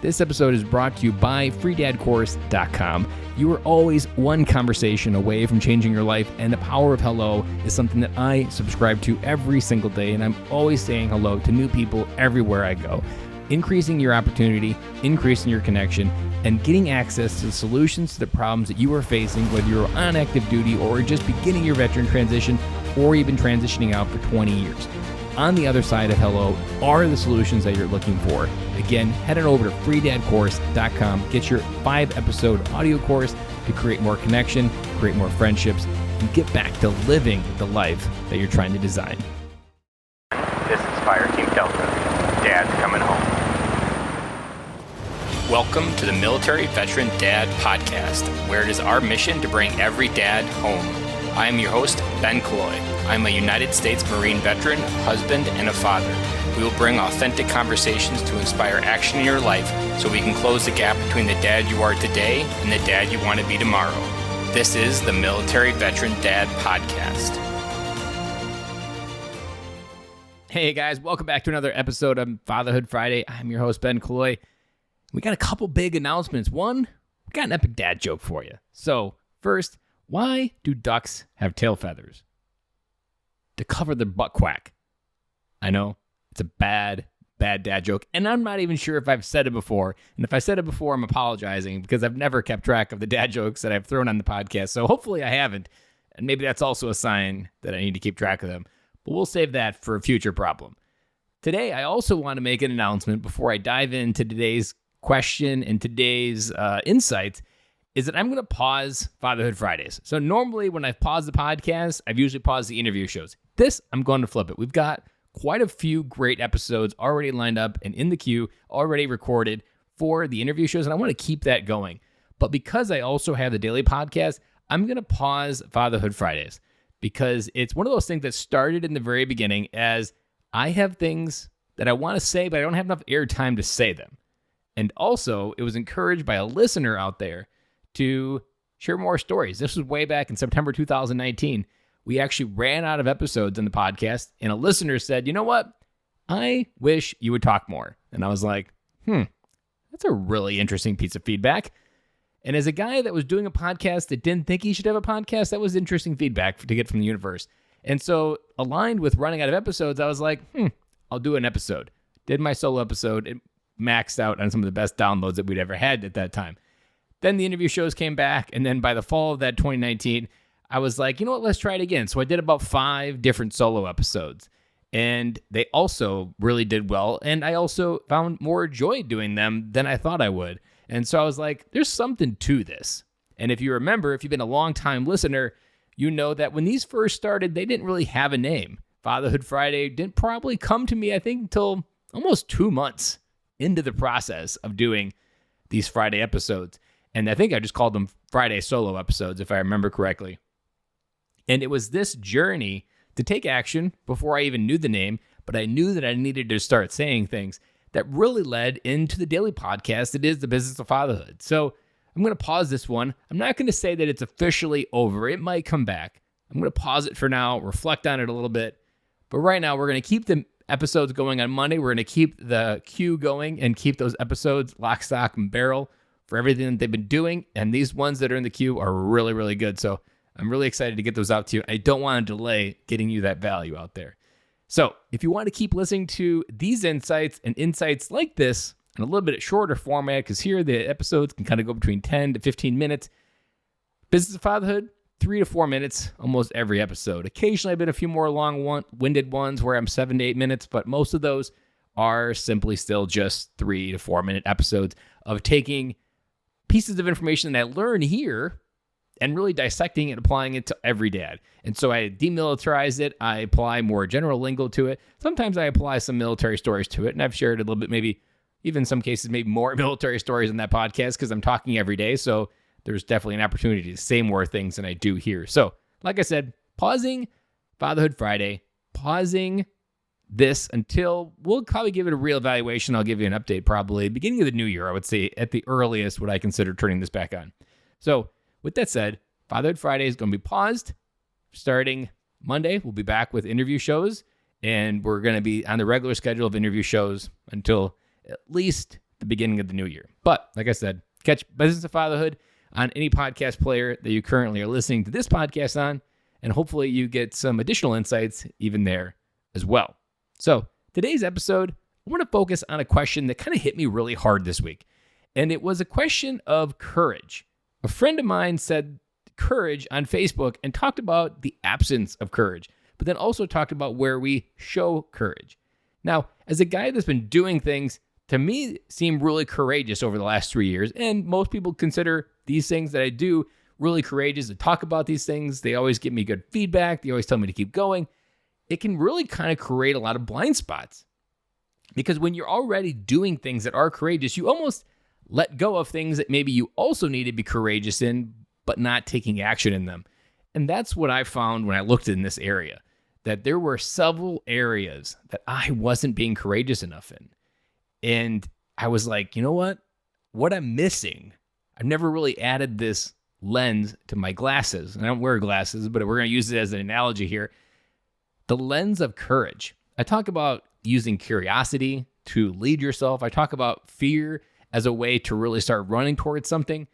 This episode is brought to you by freedadcourse.com. You are always one conversation away from changing your life, and the power of hello is something that I subscribe to every single day, and I'm always saying hello to new people everywhere I go. Increasing your opportunity, increasing your connection, and getting access to solutions to the problems that you are facing, whether you're on active duty or just beginning your veteran transition, or you've been transitioning out for 20 years. On the other side of hello are the solutions that you're looking for. Again, head on over to freedadcourse.com. Get your 5-episode audio course to create more connection, create more friendships, and get back to living the life that you're trying to design. This is Fire Team Delta. Dad's coming home. Welcome to the Military Veteran Dad Podcast, where it is our mission to bring every dad home. I am your host, Ben Killoy. I'm a United States Marine veteran, husband, and a father. We will bring authentic conversations to inspire action in your life so we can close the gap between the dad you are today and the dad you want to be tomorrow. This is the Military Veteran Dad Podcast. Hey guys, welcome back to another episode of Fatherhood Friday. I'm your host, Ben Killoy. We got a couple big announcements. One, we got an epic dad joke for you. So, first, why do ducks have tail feathers? To cover their butt quack. I know, it's a bad dad joke, and I'm not even sure if I've said it before. And if I said it before, I'm apologizing because I've never kept track of the dad jokes that I've thrown on the podcast. So hopefully I haven't, and maybe that's also a sign that I need to keep track of them. But we'll save that for a future problem. Today, I also want to make an announcement before I dive into today's question and today's insights, is that I'm going to pause Fatherhood Fridays. So normally when I've paused the podcast, I've usually paused the interview shows. This, I'm going to flip it. We've got quite a few great episodes already lined up and in the queue, already recorded for the interview shows, and I want to keep that going. But because I also have the daily podcast, I'm going to pause Fatherhood Fridays because it's one of those things that started in the very beginning as I have things that I want to say, but I don't have enough airtime to say them. And also, it was encouraged by a listener out there to share more stories. This was way back in September 2019. We actually ran out of episodes in the podcast, and a listener said, you know what? I wish you would talk more. And I was like, that's a really interesting piece of feedback. And as a guy that was doing a podcast that didn't think he should have a podcast, that was interesting feedback to get from the universe. And so, aligned with running out of episodes, I was like, I'll do an episode. Did my solo episode. It maxed out on some of the best downloads that we'd ever had at that time. Then the interview shows came back, and then by the fall of that 2019, I was like, you know what, let's try it again. So I did about 5 different solo episodes, and they also really did well, and I also found more joy doing them than I thought I would. And so I was like, there's something to this. And if you remember, if you've been a long-time listener, you know that when these first started, they didn't really have a name. Fatherhood Friday didn't probably come to me, I think, until almost 2 months into the process of doing these Friday episodes. And I think I just called them Friday solo episodes, if I remember correctly. And it was this journey to take action before I even knew the name, but I knew that I needed to start saying things that really led into the daily podcast that is the Business of Fatherhood. So I'm going to pause this one. I'm not going to say that it's officially over. It might come back. I'm going to pause it for now, reflect on it a little bit. But right now, we're going to keep the episodes going on Monday. We're going to keep the queue going and keep those episodes lock, stock, and barrel for everything that they've been doing. And these ones that are in the queue are really, really good. So I'm really excited to get those out to you. I don't want to delay getting you that value out there. So if you want to keep listening to these insights and insights like this in a little bit shorter format, because here the episodes can kind of go between 10 to 15 minutes. Business of Fatherhood, 3 to 4 minutes almost every episode. Occasionally I've been a few more long-winded ones where I'm 7 to 8 minutes, but most of those are simply still just 3 to 4 minute episodes of taking pieces of information that I learn here and really dissecting and applying it to every dad. And so I demilitarize it. I apply more general lingo to it. Sometimes I apply some military stories to it, and I've shared a little bit, maybe even in some cases, maybe more military stories in that podcast because I'm talking every day. So there's definitely an opportunity to say more things than I do here. So like I said, pausing Fatherhood Friday, pausing this until we'll probably give it a real evaluation. I'll give you an update probably beginning of the new year, I would say at the earliest would I consider turning this back on. So with that said, Fatherhood Friday is going to be paused. Starting Monday, we'll be back with interview shows, and we're going to be on the regular schedule of interview shows until at least the beginning of the new year. But like I said, catch Business of Fatherhood on any podcast player that you currently are listening to this podcast on, and hopefully you get some additional insights even there as well. So today's episode, I want to focus on a question that kind of hit me really hard this week. And it was a question of courage. A friend of mine said courage on Facebook and talked about the absence of courage, but then also talked about where we show courage. Now, as a guy that's been doing things to me seem really courageous over the last 3 years, and most people consider these things that I do really courageous to talk about these things. They always give me good feedback. They always tell me to keep going. It can really kind of create a lot of blind spots, because when you're already doing things that are courageous, you almost let go of things that maybe you also need to be courageous in, but not taking action in them. And that's what I found when I looked in this area, that there were several areas that I wasn't being courageous enough in. And I was like, you know what I'm missing? I've never really added this lens to my glasses. And I don't wear glasses, but we're going to use it as an analogy here. The lens of courage. I talk about using curiosity to lead yourself. I talk about fear as a way to really start running towards something.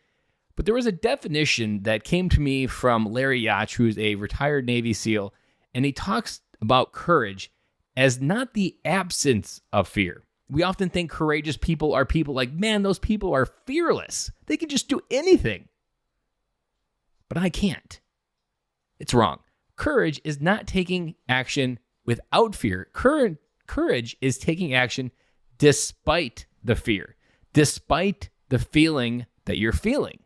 But there was a definition that came to me from Larry Yacht, who's a retired Navy SEAL, and he talks about courage as not the absence of fear. We often think courageous people are people like, man, those people are fearless. They can just do anything. But I can't. It's wrong. Courage is not taking action without fear. Courage is taking action despite the fear, despite the feeling that you're feeling,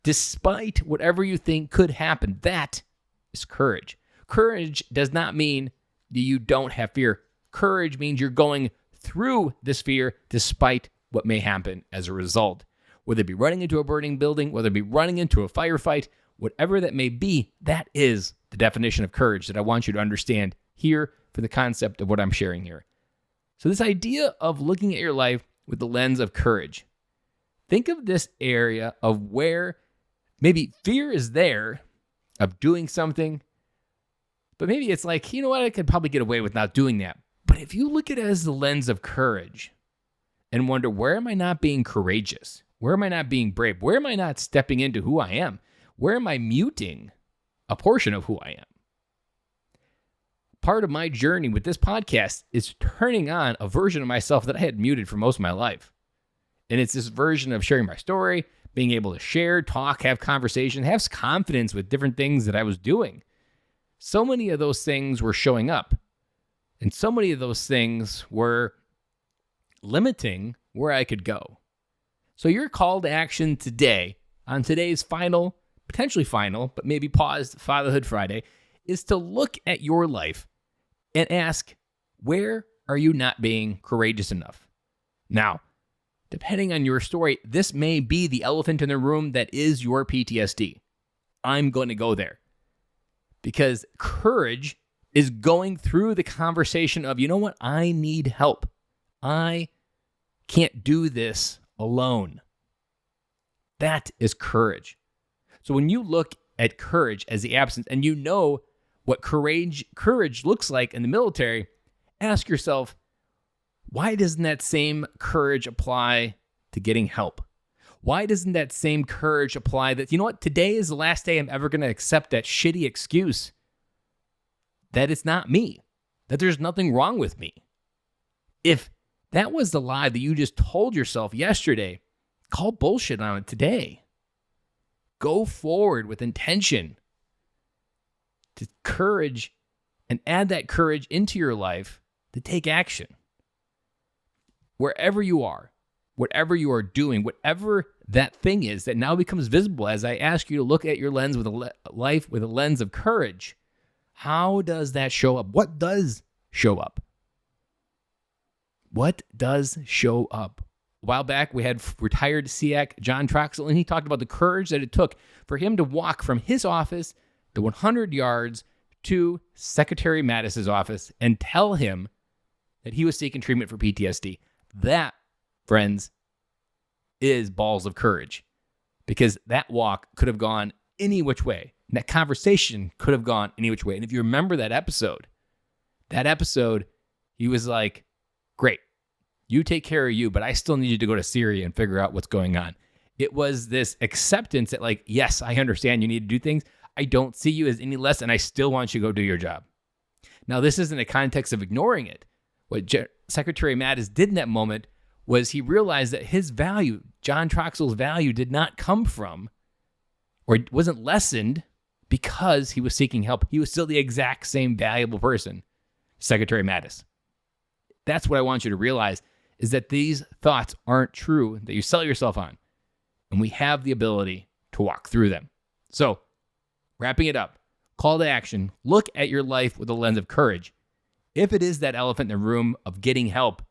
despite whatever you think could happen. That is courage. Courage does not mean that you don't have fear. Courage means you're going through this fear despite what may happen as a result. Whether it be running into a burning building, whether it be running into a firefight, whatever that may be, that is the definition of courage that I want you to understand here for the concept of what I'm sharing here. So this idea of looking at your life with the lens of courage. Think of this area of where maybe fear is there of doing something, but maybe it's like, you know what, I could probably get away with not doing that. But if you look at it as the lens of courage and wonder, where am I not being courageous? Where am I not being brave? Where am I not stepping into who I am? Where am I muting a portion of who I am? Part of my journey with this podcast is turning on a version of myself that I had muted for most of my life. And it's this version of sharing my story, being able to share, talk, have conversation, have confidence with different things that I was doing. So many of those things were showing up. And so many of those things were limiting where I could go. So your call to action today, on today's final, potentially final, but maybe paused Fatherhood Friday, is to look at your life and ask, where are you not being courageous enough? Now, depending on your story, this may be the elephant in the room that is your PTSD. I'm going to go there. Because courage is going through the conversation of, you know what, I need help. I can't do this alone. That is courage. So when you look at courage as the absence, and you know what courage looks like in the military, ask yourself, why doesn't that same courage apply to getting help? Why doesn't that same courage apply that, you know what, today is the last day I'm ever going to accept that shitty excuse that it's not me, that there's nothing wrong with me? If that was the lie that you just told yourself yesterday, call bullshit on it today. Go forward with intention to courage and add that courage into your life to take action. Wherever you are, whatever you are doing, whatever that thing is that now becomes visible as I ask you to look at your lens with life with a lens of courage, how does that show up? What does show up? What does show up? A while back, we had retired SEAC John Troxel, and he talked about the courage that it took for him to walk from his office the 100 yards to Secretary Mattis's office and tell him that he was seeking treatment for PTSD. That, friends, is balls of courage, because that walk could have gone any which way. And that conversation could have gone any which way. And if you remember that episode, he was like, great, You take care of you, but I still need you to go to Syria and figure out what's going on. It was this acceptance that like, yes, I understand you need to do things. I don't see you as any less, and I still want you to go do your job. Now, this isn't a context of ignoring it. What Secretary Mattis did in that moment was he realized that his value, John Troxell's value, did not come from, or wasn't lessened because he was seeking help. He was still the exact same valuable person, Secretary Mattis. That's what I want you to realize, is that these thoughts aren't true, that you sell yourself on, and we have the ability to walk through them. So, wrapping it up, call to action, look at your life with a lens of courage. If it is that elephant in the room of getting help,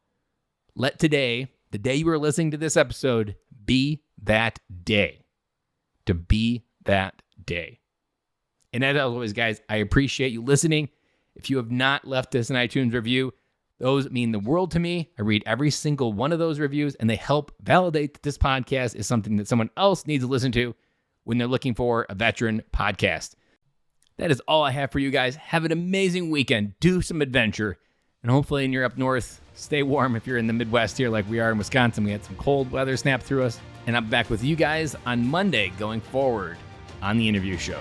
let today, the day you are listening to this episode, be that day. To be that day. And as always, guys, I appreciate you listening. If you have not left us an iTunes review, those mean the world to me. I read every single one of those reviews, and they help validate that this podcast is something that someone else needs to listen to when they're looking for a veteran podcast. That is all I have for you guys. Have an amazing weekend. Do some adventure. And hopefully when you're up north, stay warm. If you're in the Midwest here like we are in Wisconsin, we had some cold weather snap through us. And I'm back with you guys on Monday going forward on the interview show.